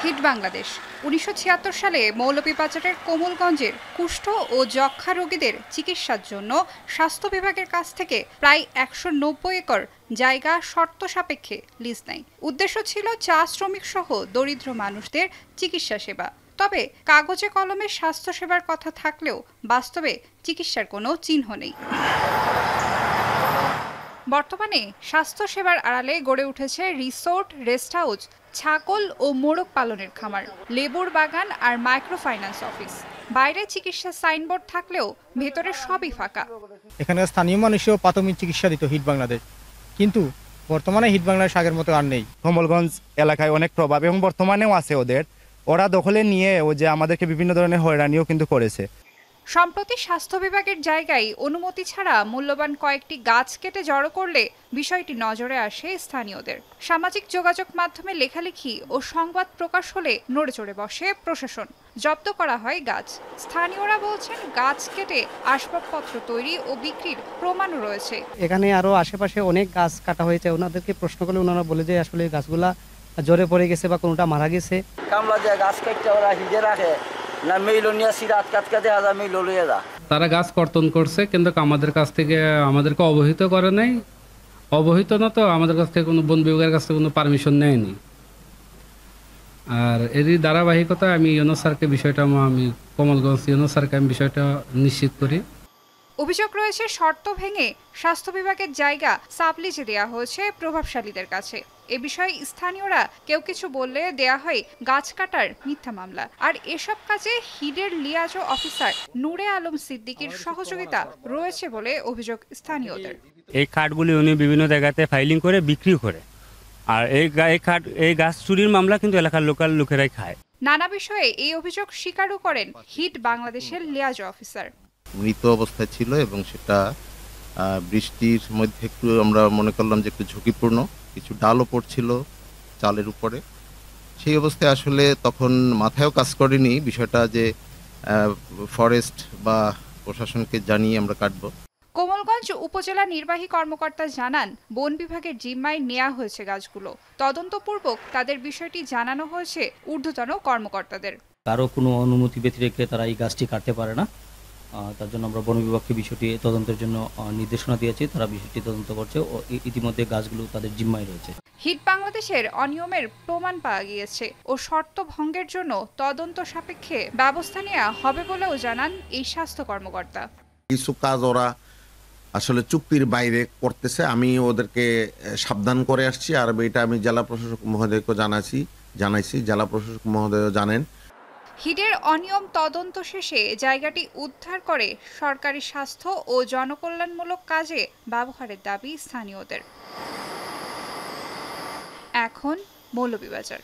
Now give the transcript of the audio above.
Hit Bangladesh ১৯৭৬ সালে মৌলভীবাজারের কোমলগঞ্জের কুষ্ঠ ও যক্ষ্মা রোগীদের চিকিৎসার জন্য স্বাস্থ্য বিভাগের কাছ থেকে প্রায় ১৯০ একর জায়গা শর্ত সাপেক্ষে লিজ নেয়। উদ্দেশ্য ছিল চা শ্রমিক সহ দরিদ্র মানুষদের চিকিৎসা সেবা। তবে কাগজে কলমে স্বাস্থ্যসেবার কথা থাকলেও বাস্তবে চিকিৎসার কোনো চিহ্ন নেই। বর্তমানে স্বাস্থ্যসেবার আড়ালে গড়ে উঠেছে রিসোর্ট, রেস্ট হাউস, ছাগল ও মোরগ পালনের খামার, লেবুর বাগান আর মাইক্রোফাইন্যান্স অফিস। বাইরে চিকিৎসা সাইনবোর্ড থাকলেও ভেতরে সবই ফাঁকা। এখানে স্থানীয় মানুষও প্রাথমিক চিকিৎসা দিত হিট বাংলাদেশ, কিন্তু বর্তমানে হিট বাংলাদেশ আগের মতো আর নেই। কোমলগঞ্জ এলাকায় অনেক প্রভাব এবং বর্তমানেও আছে ওরা দখলে নিয়ে যে আমাদেরকে বিভিন্ন ধরনের হয়রানিও কিন্তু করেছে। সম্প্রতি স্বাস্থ্য বিভাগের জায়গায় অনুমতি ছাড়া মূল্যবান কয়েকটি গাছ কেটে জড়ো করলে বিষয়টি নজরে আসে স্থানীয়দের। সামাজিক যোগাযোগ মাধ্যমে লেখালেখি ও সংবাদ প্রকাশ হলে নড়েচড়ে বসে প্রশাসন। জব্দ করা হয় গাছ। স্থানীয়রা বলছেন গাছ কেটে আসবাবপত্র তৈরি ও বিক্রির প্রমাণও রয়েছে। এখানে আরো আশেপাশে অনেক গাছ কাটা হয়েছে। ওনাদেরকে প্রশ্ন করলে ওনারা বলে যে আসলে গাছগুলা জোরে পড়ে গেছে বা কোনটা মারা গেছে। কামলা দিয়ে গাছ কেটে ওরা হিজে রাখে না, মেইল নিয়ে সিরাত কাটকে দেখা যায়, মেইল লইয়া যা। তারা গাছ কর্তন করছে, কিন্তু আমাদের কাছ থেকে আমাদেরকে অবহিত করে নাই। অবহিত না তো আমাদের কাছ থেকে কোনো বন বিভাগের কাছ থেকে কোনো পারমিশন নেয়নি। আর এরই ধারাবাহিকতায় আমি ইউনো স্যারকে আমি কোমলগঞ্জ ইউনো স্যারকে আমি বিষয়টা নিশ্চিত করি। অভিযোগ রয়েছে শর্ত ভেঙে স্বাস্থ্য বিভাগের জায়গা সাবলিজে দেওয়া হয়েছে প্রভাবশালীদের কাছে। এ বিষয়ে স্থানীয়রা কেউ কিছু বললে দেয়া হয় গাছ কাটার মিথ্যা মামলা। আর এসব কাজে হিডের লিয়াজো অফিসার নূরে আলম সিদ্দিকীর সহযোগিতা রয়েছে বলে অভিযোগ স্থানীয়দের। এই কাঠগুলি উনি বিভিন্ন জায়গাতে ফাইলিং করে বিক্রি করে, আর এই গাছ চুরির মামলা কিন্তু এলাকার লোকাল লোকেরাই খায়। নানা বিষয়ে এই অভিযোগ স্বীকারও করেন হিট বাংলাদেশের লিয়াজো অফিসার। মৃত অবস্থায় ছিল এবং সেটা বৃষ্টির মধ্যে একটু আমরা মনে করলাম যে একটু ঝুঁকিপূর্ণ, কিছু ডালও পড়ছিল চালের উপরে। সেই অবস্থায় আসলে তখন মাথায়ও কাজ করেনি বিষয়টা যে ফরেস্ট বা প্রশাসনকে জানিয়ে আমরা কাটবো। কোমলগঞ্জ উপজেলা নির্বাহী কর্মকর্তা জানান, বন বিভাগের জিম্মায় নেওয়া হয়েছে গাছগুলো। তদন্তপূর্বক তাদের বিষয়টি জানানো হয়েছে ঊর্ধ্বতন কর্মকর্তাদের। কারো কোনো অনুমতি ব্যতীত রেখে তারা এই গাছটি কাটতে পারে না। তার জন্য আমরা বন বিভাগকে বিষয়টি তদন্তের জন্য নির্দেশনা দিয়েছি। তারা বিষয়টি তদন্ত করছে ও ইতিমধ্যে গাছগুলো তাদের জিম্মায় রয়েছে। হিট বাংলাদেশের অনিয়মের প্রমাণ পাওয়া গিয়েছে ও শর্ত ভঙ্গের জন্য তদন্ত সাপেক্ষে ব্যবস্থা নেওয়া হবে বলেও জানান এই স্বাস্থ্য কর্মকর্তা। কিছু কাজ ওরা আসলে চুক্তির বাইরে করতেছে, আমি ওদেরকে সাবধান করে আসছি। আর এটা আমি জেলা প্রশাসক মহোদয়কে জানাইছি, জেলা প্রশাসক মহোদয়ও জানেন। হিডের অনিয়ম তদন্ত শেষে জায়গাটি উদ্ধার করে সরকারি স্বাস্থ্য ও জনকল্যাণমূলক কাজে ব্যবহারের দাবি স্থানীয়দের। এখন মৌলভীবাজার।